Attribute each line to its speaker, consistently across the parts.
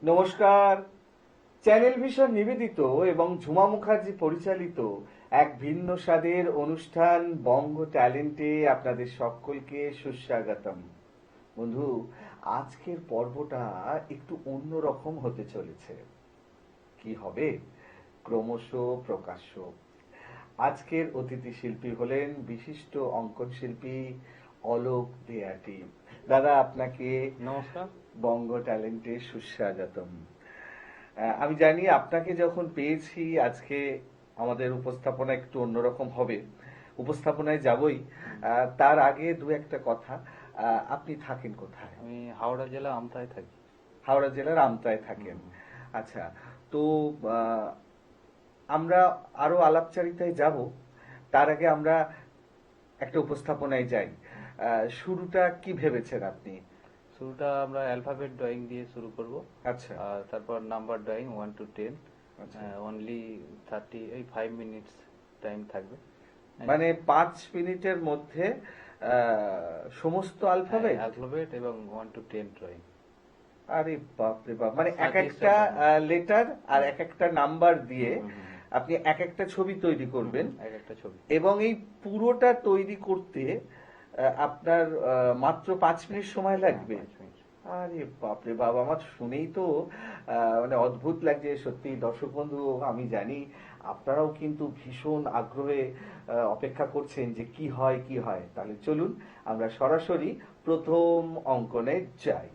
Speaker 1: নমস্কার। Channel vision নিবেদিত এবং ঝুমা মুখার্জি পরিচালিত এক ভিন্ন স্বাদের অনুষ্ঠান বঙ্গ ট্যালেন্টে আপনাদের সকলকে সুস্বাগতম। বন্ধু, আজকের পর্বটা একটু অন্যরকম হতে চলেছে। কি হবে? ক্রমশ প্রকাশ্য। আজকের অতিথি শিল্পী হলেন বিশিষ্ট অঙ্কন শিল্পী অলোক দেয়াটি। দাদা, আপনাকে
Speaker 2: নমস্কার।
Speaker 1: বঙ্গ ট্যালেন্টে সুস্বাগতম। আমি জানি আপনাকে যখন পেয়েছি আজকে আমাদের উপস্থাপনা একটু অন্যরকম হবে। উপস্থাপনায় যাবই, তার আগে দু একটা কথা। আপনি থাকেন কোথায়?
Speaker 2: আমি হাওড়া জেলা আমতায় থাকি।
Speaker 1: হাওড়া জেলার আমতায় থাকেন। আচ্ছা, তো আমরা আরো আলাপচারিতায় যাব। তার আগে আমরা একটা উপস্থাপনায় যাই। শুরুটা কি ভেবেছেন আপনি?
Speaker 2: শুরুটা আমরা অ্যালফাবেট ড্রয়িং দিয়ে শুরু করব।
Speaker 1: আচ্ছা
Speaker 2: আর তারপর নাম্বার ড্রয়িং 1 to 10।
Speaker 1: আচ্ছা,
Speaker 2: অনলি 5 মিনিটস টাইম থাকবে।
Speaker 1: মানে 5 মিনিটের মধ্যে সমস্ত অ্যালফাবেট?
Speaker 2: অ্যালফাবেট এবং 1 to 10 ড্রয়িং।
Speaker 1: আরে বাপ রে বাপ, মানে এক
Speaker 2: Suggestion
Speaker 1: একটা
Speaker 2: দেবো।
Speaker 1: লেটার আর এক একটা নাম্বার দিয়ে
Speaker 2: হুম, হুম, হুম।
Speaker 1: আপনি এক একটা ছবি তৈরি করবেন।
Speaker 2: এক একটা ছবি।
Speaker 1: এবং এই পুরোটা তৈরি করতে আপনার মাত্র 5 মিনিট সময় লাগবে?
Speaker 2: 5 মিনিট।
Speaker 1: আরে বাপরে বাপ, আমার শুনেই তো মানে অদ্ভুত লাগছে। সত্যি দর্শক বন্ধু, আমি জানি আপনারাও কিন্তু ভীষণ আগ্রহে অপেক্ষা করছেন যে কি হয় কি হয়। তাহলে চলুন আমরা সরাসরি প্রথম অঙ্কনে যাই।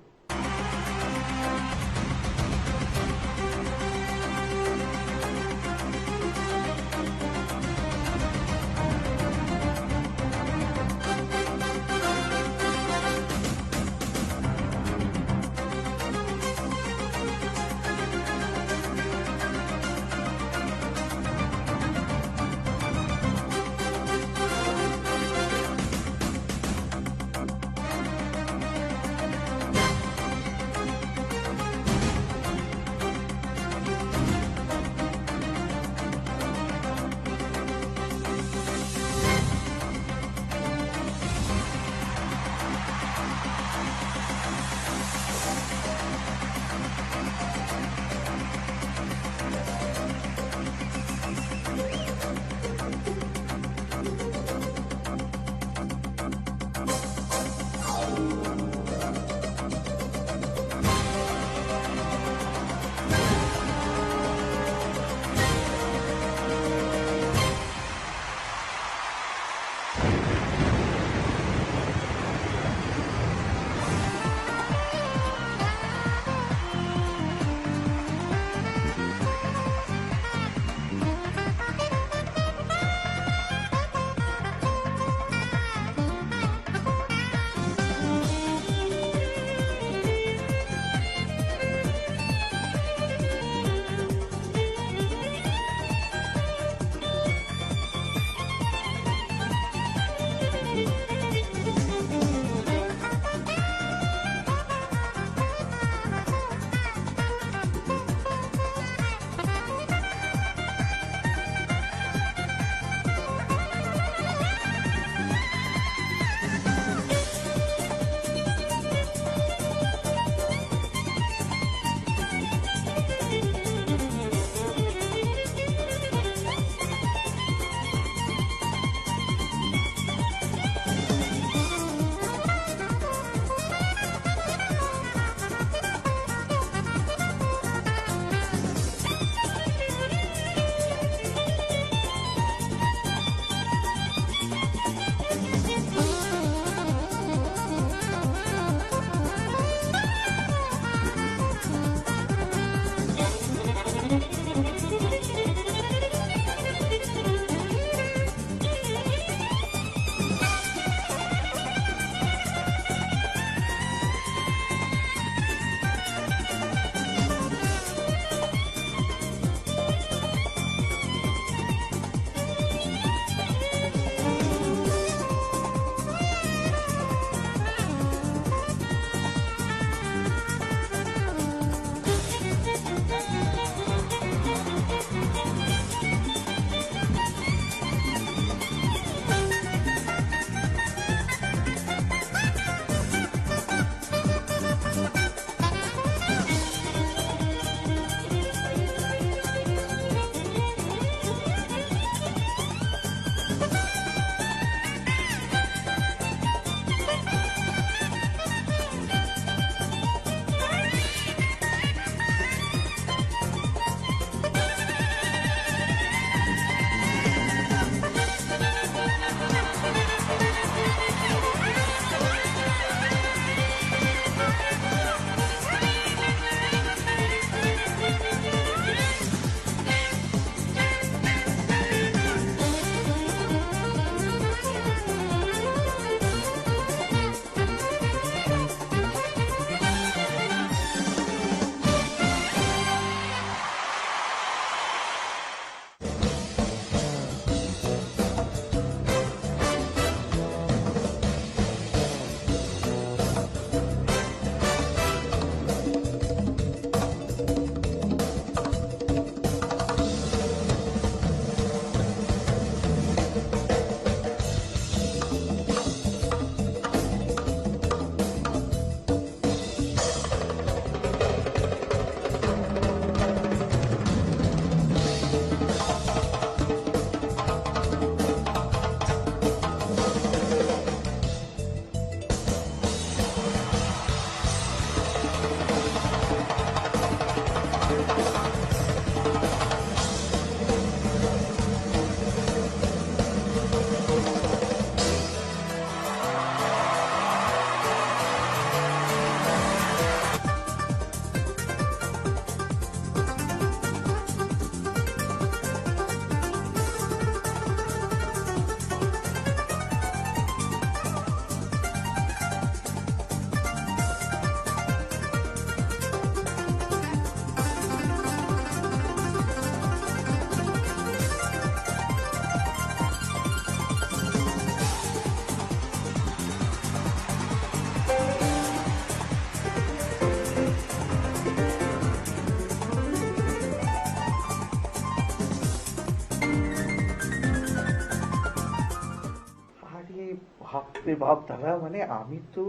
Speaker 1: বাপরে বাপ দাদা, মানে আমি তো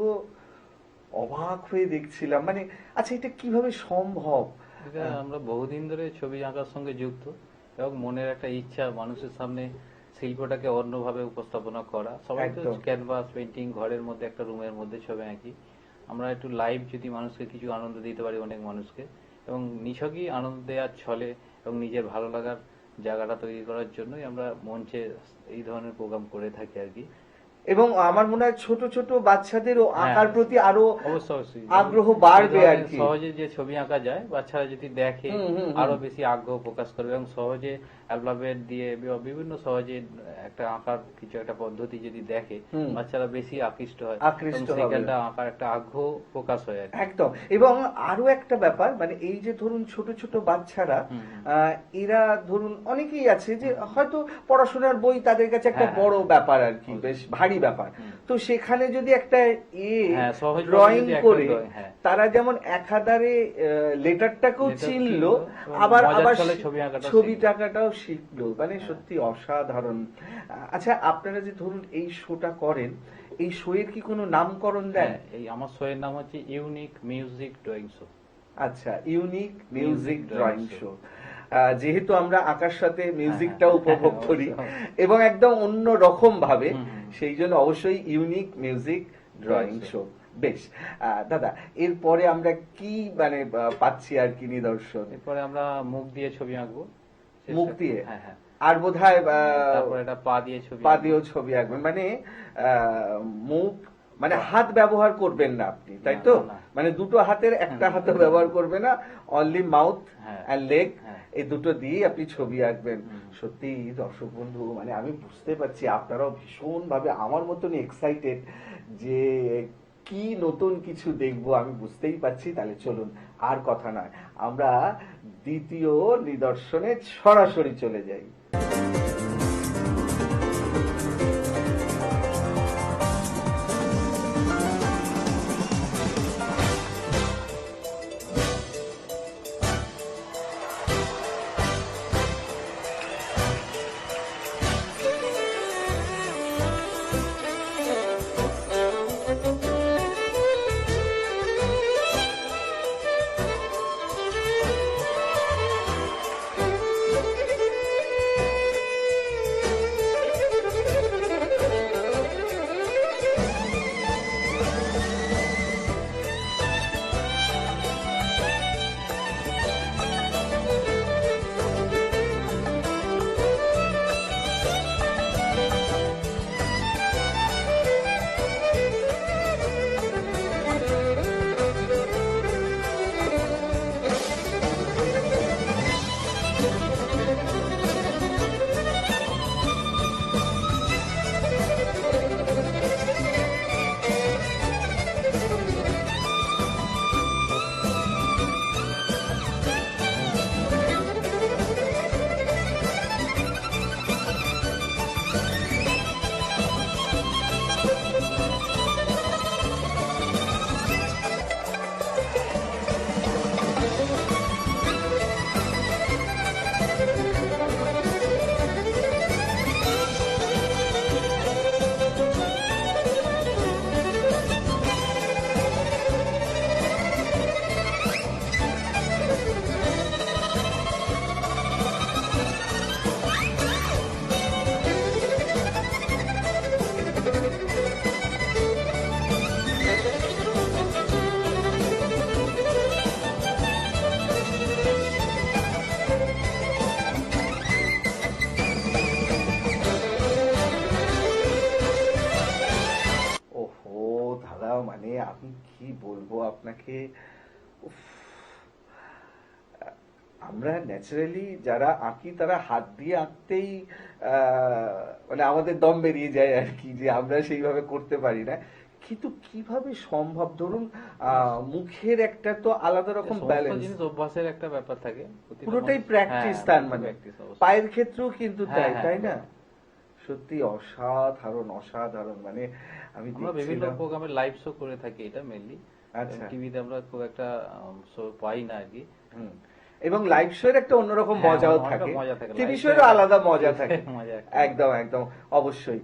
Speaker 1: অবাক হয়ে দেখছিলাম, মানে আচ্ছা এটা কিভাবে সম্ভব?
Speaker 2: এটা আমরা বহুদিন ধরে ছবি আঁকার সঙ্গে যুক্ত, এবং মনের একটা ইচ্ছা মানুষের সামনে শিল্পটাকে অন্যভাবে উপস্থাপনা করা। সবাই তো
Speaker 1: একদম।
Speaker 2: ক্যানভাস পেন্টিং, ঘরের মধ্যে একটা রুমের মধ্যে ছবি আঁকি। আমরা একটু লাইভ যদি মানুষকে কিছু আনন্দ দিতে পারি, অনেক মানুষকে, এবং নিছকই আনন্দ দেওয়ার ছলে এবং নিজের ভালো লাগার জায়গাটা তৈরি করার জন্যই আমরা মঞ্চে এই ধরনের প্রোগ্রাম করে থাকি আর কি।
Speaker 1: এবং আমার মনে হয় ছোট ছোট বাচ্চাদেরও
Speaker 2: হ্যাঁ,
Speaker 1: আঁকার প্রতি আরো
Speaker 2: অবশ্যই অবশ্যই
Speaker 1: আগ্রহ
Speaker 2: এই
Speaker 1: বাড়বে আর
Speaker 2: ধরনের
Speaker 1: কি।
Speaker 2: সহজে যে ছবি আঁকা যায়, বাচ্চারা যদি দেখে
Speaker 1: হুম, হুম, হুম।
Speaker 2: আরো বেশি আগ্রহ প্রকাশ করবে, এবং সহজে অ্যালফাবেট দিয়ে বা বিভিন্ন সহজে একটা আঁকার কিছু একটা পদ্ধতি যদি দেখে,
Speaker 1: হুম।
Speaker 2: বাচ্চারা বেশি আকৃষ্ট হয়,
Speaker 1: আকৃষ্ট
Speaker 2: এবং
Speaker 1: হবে।
Speaker 2: সেখানটা আঁকার একটা আগ্রহ প্রকাশ হয় আর কি।
Speaker 1: একদম। এবং আরো একটা ব্যাপার, মানে এই যে ধরুন ছোট ছোট বাচ্চারা,
Speaker 2: হুম, হুম।
Speaker 1: এরা ধরুন অনেকেই আছে যে হয়তো পড়াশোনার বই তাদের কাছে একটা
Speaker 2: হ্যাঁ,
Speaker 1: বড়
Speaker 2: হ্যাঁ,
Speaker 1: ব্যাপার আর কি,
Speaker 2: অবশ্যই।
Speaker 1: বেশ ভারী ব্যাপার।
Speaker 2: হুম।
Speaker 1: তো সেখানে যদি একটা
Speaker 2: হ্যাঁ, সহজভাবে
Speaker 1: ড্রয়িং
Speaker 2: যদি একটা
Speaker 1: করে
Speaker 2: drawing, হ্যাঁ।
Speaker 1: তারা যেমন একাধারে লেটারটাকেও
Speaker 2: Letter
Speaker 1: চিনলো,
Speaker 2: চিনলো, এবং
Speaker 1: আবার
Speaker 2: মজার
Speaker 1: আবার
Speaker 2: ছলে ছবি আঁকাটাও
Speaker 1: ছবি
Speaker 2: শিখলো।
Speaker 1: টাকাটাও শিখলো, মানে
Speaker 2: হ্যাঁ।
Speaker 1: সত্যি অসাধারণ। আচ্ছা আপনারা যে ধরুন এই শোটা করেন, এই শো এর কি কোনো নামকরণ দেন?
Speaker 2: হ্যাঁ, এই আমার শো এর নাম হচ্ছে ইউনিক মিউজিক ড্রয়িং শো।
Speaker 1: আচ্ছা, unique music
Speaker 2: music
Speaker 1: drawing
Speaker 2: drawing
Speaker 1: show.
Speaker 2: Show.
Speaker 1: যেহেতু আমরা আঁকার সাথে মিউজিকটাও
Speaker 2: হ্যাঁ,
Speaker 1: উপভোগ
Speaker 2: হ্যাঁ,
Speaker 1: করি
Speaker 2: অবশ্যই।
Speaker 1: এবং একদম অন্য রকম ভাবে,
Speaker 2: হুম, হুম।
Speaker 1: সেই জন্য অবশ্যই unique music drawing
Speaker 2: Drawing
Speaker 1: show.
Speaker 2: show।
Speaker 1: বেশ। দাদা, এরপরে আমরা কি মানে পাচ্ছি আর কি নিদর্শন?
Speaker 2: এরপরে আমরা মুখ দিয়ে ছবি আঁকবো।
Speaker 1: মুখ দিয়ে?
Speaker 2: হ্যাঁ, হ্যাঁ।
Speaker 1: আর বোধহয়
Speaker 2: তারপরে এটা পা দিয়ে ছবি
Speaker 1: পা
Speaker 2: আঁকবো।
Speaker 1: দিয়েও ছবি আঁকবেন, মানে মুখ, মানে হাত ব্যবহার করবেন না আপনি, তাই
Speaker 2: না,
Speaker 1: তো?
Speaker 2: না, না।
Speaker 1: মানে দুটো হাতের একটা হাতও ব্যবহার করবে না, অনলি মাউথ
Speaker 2: হ্যাঁ,
Speaker 1: অ্যান্ড লেগ,
Speaker 2: হ্যাঁ।
Speaker 1: এই দুটো দিয়ে আপনি ছবি আঁকবেন।
Speaker 2: হুম।
Speaker 1: সত্যি দর্শক বন্ধু, মানে আমি বুঝতে পারছি আপনারাও ভীষণ ভাবে আমার মতনই এক্সাইটেড যে কি নতুন কিছু দেখবো, আমি বুঝতেই পারছি। তাহলে চলুন আর কথা নয়, আমরা দ্বিতীয় নিদর্শনে সরাসরি চলে যাই। ওহো দাদা, মানে আমি কি বলবো আপনাকে, উফ, আমরা ন্যাচারালি যারা আঁকি তারা হাত দিয়ে আঁকতেই মানে আমাদের দম বেরিয়ে যায় আর কি, যে আমরা সেইভাবে করতে পারি না। কিন্তু কিভাবে সম্ভব? ধরুন মুখের একটা তো আলাদা রকম
Speaker 2: সমস্ত
Speaker 1: ব্যালেন্স,
Speaker 2: জিনিস অভ্যাসের একটা ব্যাপার থাকে।
Speaker 1: পুরোটাই
Speaker 2: মানুষ-
Speaker 1: প্র্যাকটিস,
Speaker 2: হ্যাঁ,
Speaker 1: তার
Speaker 2: পুরো
Speaker 1: মানে
Speaker 2: practice অবশ্যই।
Speaker 1: পায়ের ক্ষেত্রেও কিন্তু
Speaker 2: হ্যাঁ,
Speaker 1: তাই,
Speaker 2: হ্যাঁ,
Speaker 1: তাই না?
Speaker 2: হ্যাঁ।
Speaker 1: সত্যি অসাধারণ অসাধারণ, মানে আমি
Speaker 2: আমরা বিভিন্ন
Speaker 1: দেখছিলাম।
Speaker 2: প্রোগ্রামে লাইভ শো করে থাকি, এটা মেনলি।
Speaker 1: আচ্ছা।
Speaker 2: টিভিতে আমরা খুব একটা শো পাই না আর কি।
Speaker 1: হুম। এবং লাইভ শো এর একটা অন্যরকম
Speaker 2: হ্যাঁ,
Speaker 1: মজাও
Speaker 2: অনেকটা
Speaker 1: থাকে,
Speaker 2: মজা থাকে।
Speaker 1: টিভি
Speaker 2: Live
Speaker 1: শো এরও
Speaker 2: show-
Speaker 1: আলাদা মজা থাকে।
Speaker 2: মজা একটা।
Speaker 1: একদম একদম অবশ্যই।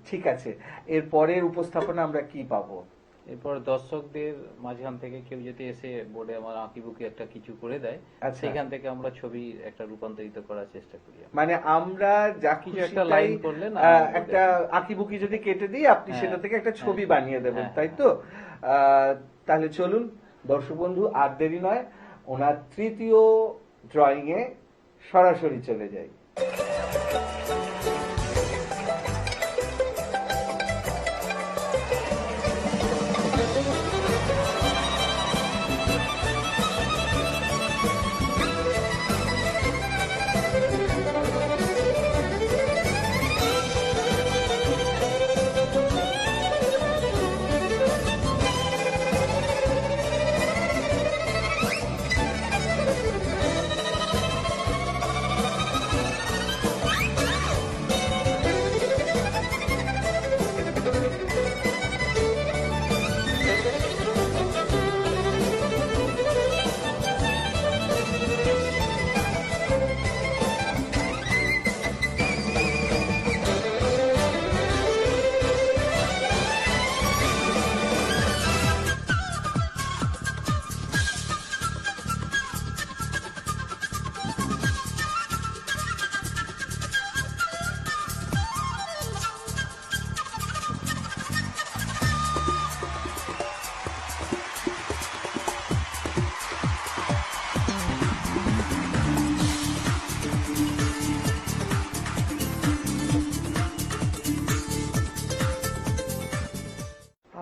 Speaker 1: ঠিক আছে, এর পরের উপস্থাপনা আমরা কি পাবো?
Speaker 2: এরপর দর্শকদের মাঝখান থেকে কেউ যদি এসে বোর্ডে আমার আঁকিবুকি একটা কিছু করে দেয়,
Speaker 1: আচ্ছা।
Speaker 2: সেখান থেকে আমরা ছবি একটা রূপান্তরিত করার চেষ্টা করি।
Speaker 1: মানে আমরা যা
Speaker 2: কিছু
Speaker 1: খুশি
Speaker 2: একটা
Speaker 1: তাই,
Speaker 2: লাইন করলেন,
Speaker 1: একটা আঁকিবুকি যদি কেটে দিই, আপনি
Speaker 2: হ্যাঁ,
Speaker 1: সেটা থেকে একটা ছবি
Speaker 2: হ্যাঁ,
Speaker 1: বানিয়ে দেবেন,
Speaker 2: হ্যাঁ,
Speaker 1: তাই তো? তাহলে চলুন দর্শক বন্ধু, আর দেরি নয়, ওনার তৃতীয় ড্রয়িং এ সরাসরি চলে যাই।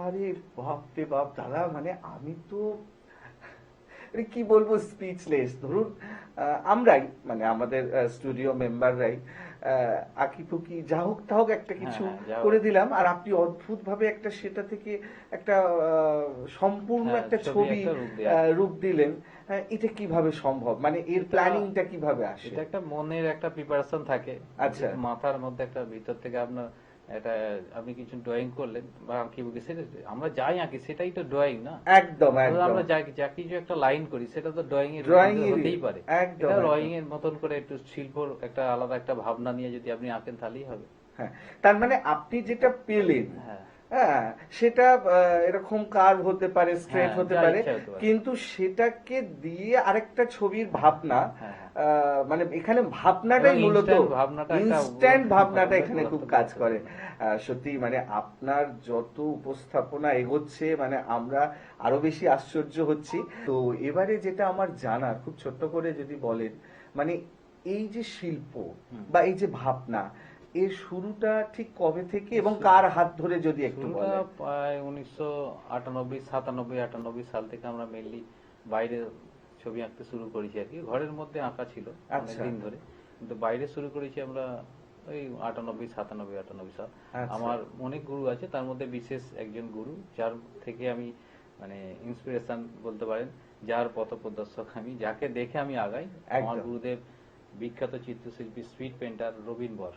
Speaker 1: আরে বাপ রে বাপ দাদা, মানে আমি তো মানে কি বলবো, স্পিচলেস। ধরুন আমরাই, মানে আমাদের স্টুডিও মেম্বাররাই আঁকিপুকি যা হোক তা হোক একটা কিছু
Speaker 2: হ্যাঁ, যা হোক।
Speaker 1: করে দিলাম, আর আপনি অদ্ভুত ভাবে একটা সেটা থেকে একটা সম্পূর্ণ
Speaker 2: হ্যাঁ,
Speaker 1: একটা
Speaker 2: ছবি
Speaker 1: ছবি
Speaker 2: একটা রূপ দেয়া।
Speaker 1: রূপ দিলেন। এটা কিভাবে সম্ভব, মানে এর
Speaker 2: এটা-
Speaker 1: প্ল্যানিংটা কিভাবে আসে?
Speaker 2: এটা একটা মনের একটা প্রিপারেশন থাকে।
Speaker 1: আচ্ছা।
Speaker 2: মাথার মধ্যে একটা ভিতর থেকে আপনার একটা, আপনি কিছু ড্রয়িং করলেন বা আঁকিবুকি, সেটা আমরা যাই আঁকি সেটাই তো ড্রয়িং না।
Speaker 1: একদম
Speaker 2: ধরুন
Speaker 1: একদম
Speaker 2: আমরা যা কিছু একটা লাইন করি সেটা তো ড্রয়িং এর
Speaker 1: Drawing
Speaker 2: মধ্যে
Speaker 1: এরই,
Speaker 2: হতেই পারে।
Speaker 1: একদম,
Speaker 2: এটা
Speaker 1: একদম।
Speaker 2: ড্রয়িং এর মতন করে একটু শিল্পর একটা আলাদা একটা ভাবনা নিয়ে যদি আপনি আঁকেন তাহলেই হবে।
Speaker 1: হ্যাঁ, তার মানে আপনি যেটা পেলেন,
Speaker 2: হ্যাঁ,
Speaker 1: হ্যাঁ, সেটা এরকম কার্ভ হতে পারে, স্ট্রেট
Speaker 2: হ্যাঁ,
Speaker 1: হতে
Speaker 2: যা
Speaker 1: পারে,
Speaker 2: ইচ্ছা হতে পারে।
Speaker 1: কিন্তু সেটাকে দিয়ে আরেকটা ছবির ভাবনা,
Speaker 2: হ্যাঁ,
Speaker 1: মানে এখানে ভাবনাটাই
Speaker 2: এবং
Speaker 1: মূলত,
Speaker 2: instant ভাবনাটা একটা
Speaker 1: ইনস্ট্যান্ট ভাবনাটা
Speaker 2: ভাবনাটা
Speaker 1: এখানে খুব
Speaker 2: গুরুত্বপূর্ণ।
Speaker 1: কাজ করে। সত্যি মানে আপনার যত উপস্থাপনা এগোচ্ছে, মানে আমরা আরো বেশি আশ্চর্য হচ্ছি। তো এবারে যেটা আমার জানার, খুব ছোট্ট করে যদি বলেন, মানে এই যে শিল্প বা এই যে ভাবনা, এর শুরুটা ঠিক কবে থেকে এবং কার হাত ধরে যদি একটু
Speaker 2: শুরুটা
Speaker 1: বলেন?
Speaker 2: প্রায় 1998 সাল থেকে আমরা মেনলি বাইরে ছবি আঁকতে শুরু করেছি আর কি। ঘরের মধ্যে আঁকা ছিল
Speaker 1: আচ্ছা।
Speaker 2: অনেকদিন ধরে, কিন্তু বাইরে শুরু করেছি আমরা ওই 98 সাল।
Speaker 1: আচ্ছা।
Speaker 2: আমার অনেক গুরু আছে, তার মধ্যে বিশেষ একজন গুরু যার থেকে আমি মানে ইন্সপিরেশন বলতে পারেন, যার পথপ্রদর্শক আমি, যাকে দেখে আমি আগাই। আমার
Speaker 1: একদম।
Speaker 2: গুরুদেব বিখ্যাত চিত্রশিল্পী, স্ট্রিট পেন্টার রবীন বর।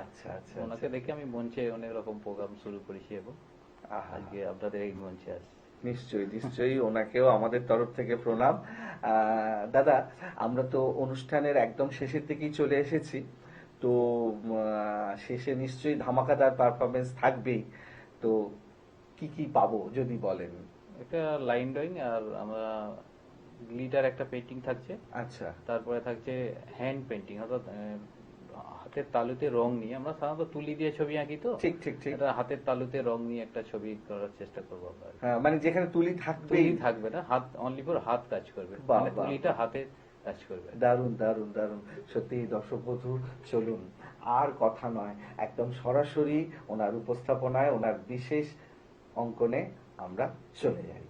Speaker 1: আচ্ছা আচ্ছা
Speaker 2: ওনাকে দেখে আমি মঞ্চে অনেক রকম প্রোগ্রাম শুরু করেছি এবং
Speaker 1: আহা।
Speaker 2: আজকে আপনাদের এই মঞ্চে আসছি।
Speaker 1: নিশ্চয়ই নিশ্চয়ই, ওনাকেও আমাদের তরফ থেকে প্রণাম। দাদা, আমরা তো অনুষ্ঠানের একদম শেষের দিকেই চলে এসেছি, তো শেষে নিশ্চয়ই ধামাকাদার পারফরমেন্স থাকবেই, তো কি কি পাবো যদি বলেন?
Speaker 2: একটা লাইন ড্রয়িং, আর আমরা গ্লিটার একটা পেন্টিং থাকছে,
Speaker 1: আচ্ছা
Speaker 2: তারপরে থাকছে হ্যান্ড পেন্টিং, অর্থাৎ হাতের তালুতে রং নিয়ে। আমরা সাধারণত তুলি দিয়ে ছবি আঁকি, তো
Speaker 1: ঠিক ঠিক ঠিক।
Speaker 2: এটা হাতের তালুতে রং নিয়ে একটা ছবি করার চেষ্টা করবো আমরা।
Speaker 1: হ্যাঁ, মানে যেখানে তুলি থাকবেই।
Speaker 2: তুলি থাকবে না, হাত অনলি ফর হাত কাজ করবে,
Speaker 1: বাহ,
Speaker 2: মানে
Speaker 1: বাহ,
Speaker 2: তুলিটা হাতে কাজ করবে।
Speaker 1: দারুণ দারুণ দারুণ, সত্যি দর্শক বন্ধু, চলুন আর কথা নয়, একদম সরাসরি ওনার উপস্থাপনায়, ওনার বিশেষ অঙ্কনে আমরা চলে যাই।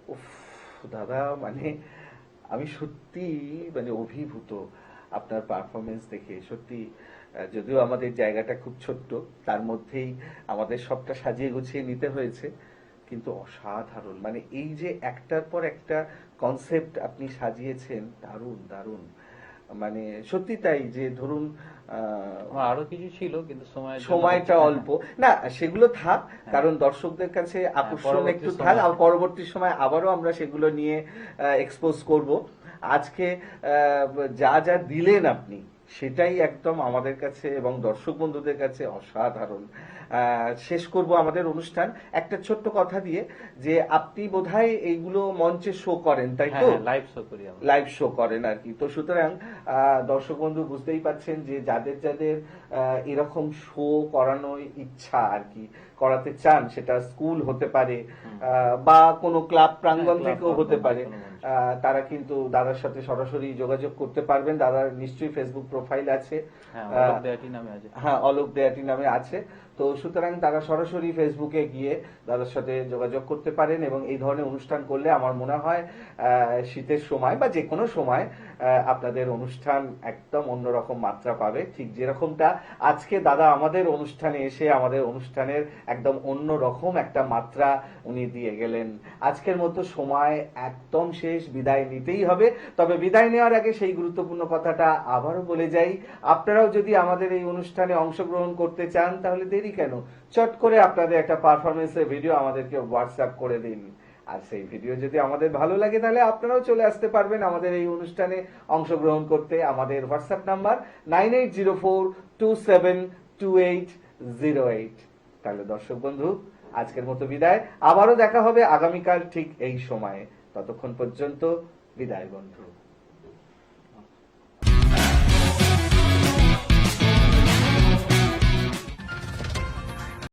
Speaker 1: উফ, দাদা মানে আমি সত্যি মানে অভিভূত আপনার পারফরমেন্স দেখে সত্যি। যদিও আমাদের জায়গাটা খুব ছোট্ট, তার মধ্যেই আমাদের সবটা সাজিয়ে গুছিয়ে নিতে হয়েছে, কিন্তু অসাধারণ। মানে এই যে একটার পর একটা কনসেপ্ট আপনি সাজিয়েছেন, দারুণ দারুণ। মানে সত্যি তাই যে ধরুন
Speaker 2: আমার আরো কিছু ছিল কিন্তু
Speaker 1: সময়টা অল্প, না সেগুলো থাক, কারণ দর্শকদের কাছে আকর্ষণ
Speaker 2: পরবর্তী
Speaker 1: একটু
Speaker 2: সময়-
Speaker 1: থাক, আর পরবর্তী সময় আবারও আমরা সেগুলো নিয়ে এক্সপোজ করব। আজকে যা যা দিলেন আপনি সেটাই একদম আমাদের কাছে এবং দর্শক বন্ধুদের কাছে অসাধারণ। শেষ করব আমাদের অনুষ্ঠান একটা ছোট্ট কথা দিয়ে, যে আপনি বোধহয় এইগুলো মঞ্চে শো করেন, তাই তো?
Speaker 2: লাইভ শো করি আমরা।
Speaker 1: লাইভ শো করেন আর কি। তো সুতরাং দর্শক বন্ধু বুঝতেই পাচ্ছেন যে যাদের যাদের এরকম শো করানোর ইচ্ছা আর কি, করাতে চান, সেটা স্কুল হতে পারে বা কোনো ক্লাব প্রাঙ্গণ
Speaker 2: ক্লাব
Speaker 1: থেকেও হতে
Speaker 2: প্রাঙ্গণ,
Speaker 1: পারে,
Speaker 2: কোনো মঞ্চ।
Speaker 1: তারা কিন্তু দাদার সাথে সরাসরি যোগাযোগ করতে পারবেন। দাদার নিশ্চয়ই ফেসবুক প্রোফাইল আছে।
Speaker 2: হ্যাঁ, অলোক দেয়াটি নামে আছে।
Speaker 1: হ্যাঁ, অলোক দেয়াটি নামে আছে। তো সুতরাং তারা সরাসরি ফেসবুকে গিয়ে দাদার সাথে যোগাযোগ করতে পারেন, এবং এই ধরনের অনুষ্ঠান করলে আমার মনে হয় শীতের সময় বা যে কোনো সময় আপনাদের অনুষ্ঠান একদম অন্যরকম মাত্রা পাবে। ঠিক যেরকমটা আজকে দাদা আমাদের অনুষ্ঠানে এসে আমাদের অনুষ্ঠানের একদম অন্য রকম একটা মাত্রা উনি দিয়ে গেলেন। আজকের মতো সময় একদম শেষ, বিদায় নিতেই হবে। তবে বিদায় নেওয়ার আগে সেই গুরুত্বপূর্ণ কথাটা আবারও বলে যাই, আপনারাও যদি আমাদের এই অনুষ্ঠানে অংশগ্রহণ করতে চান তাহলে দেরি কেন, চট করে আপনাদের একটা পারফরমেন্সের ভিডিও আমাদেরকে হোয়াটসঅ্যাপ করে দিন। আর সেই ভিডিও যদি আমাদের ভালো লাগে তাহলে আপনারাও চলে আসতে পারবেন আমাদের এই অনুষ্ঠানে অংশগ্রহণ করতে। আমাদের হোয়াটসঅ্যাপ নাম্বার 9804272808। তাহলে দর্শক বন্ধু, আজকের মতো বিদায়। আবারও দেখা হবে আগামীকাল ঠিক এই সময়ে। ততক্ষণ পর্যন্ত বিদায় বন্ধু।